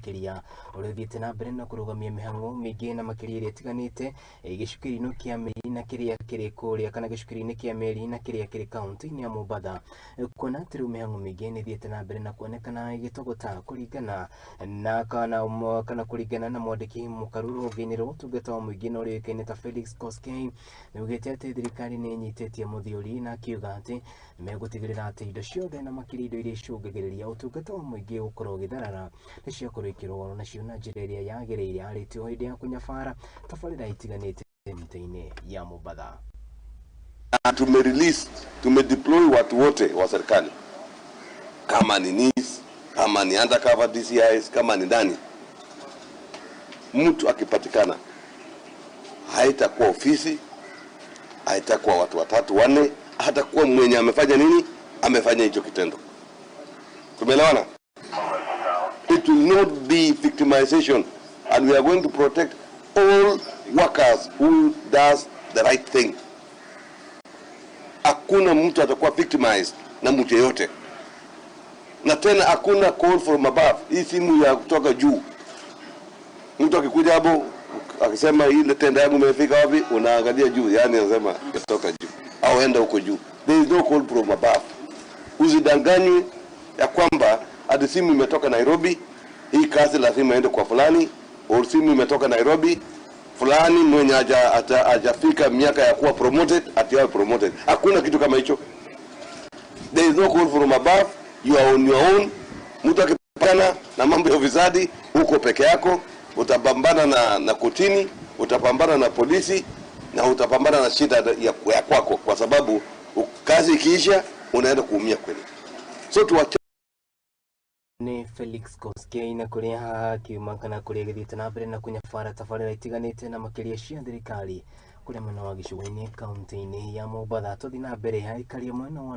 makiria uri thiete na mbere na kurugamia mihango mingi na makiria iria tiganite gicukiri-ini kia Meri na kiria kiri kuria kana gicukiri-ini kia Meri na kiria kiri kaunti-ini ya Mombatha kuona ati riu mihango mingi ni thiete na mbere na kuonekana igitogota kuringana na kana kuringana na mwandiki mukaruru rugi-ini rwa utungata wa muingi na uria uikaine ta Felix Koskei niugite ati thirikari ni inyititie muthiuri na akiuga ati megutigirira ati indo ciothe na makiria indo iria icungagiriria utungata wa muingi gukorwo ugitharara ni ciakorwo ikirwo nacio na njira iria yagiriire aritio hindi ya kunyabara tabarira itiganite mitaini ya Mombatha. Tumedeploy watu wote wa serikali, kama ni NIS, kama ni undercover DCIs, kama ni ndani. Mtu akipatikana haitakuwa ofisi, haitakuwa watu watatu wanne, hatakuwa mwenye amefanya nini, amefanya hicho kitendo. Tumeelewana? It will not be victimization, and we are going to protect all workers who does the right thing. Hakuna mtu atakuwa victimized na mtu yeyote. Na tena hakuna call from above. Hii simu ya kutoka juu. Mtu akikuja hapo akisema ile tenda yangu imefika wapi, unaangalia juu, yani anasema kutoka juu au enda huko juu. There is no call from above. Usidanganywe ya kwamba hadi simu imetoka Nairobi, hii kazi lazima iende kwa fulani, au simu imetoka Nairobi, fulani mwenye hajafika miaka ya kuwa promoted atiwa promoted. Hakuna kitu kama hicho. There is no call from above. You are on your own. Mtu akipambana na mambo ya ufisadi huko peke yako, utapambana na kotini, utapambana na polisi na utapambana na shida ya kwako, kwa sababu kazi ikiisha unaenda kuumia kweli. So tuache ni Felix Koskei na kuria akiuma kana kuria githiite na mbere na kunyabara tabarira itiganite na makiria cia thirikari kuria mwena wa gicigo-ini kaunti-ini ya Mombatha. Tuthi na mbere harikaria mwena wa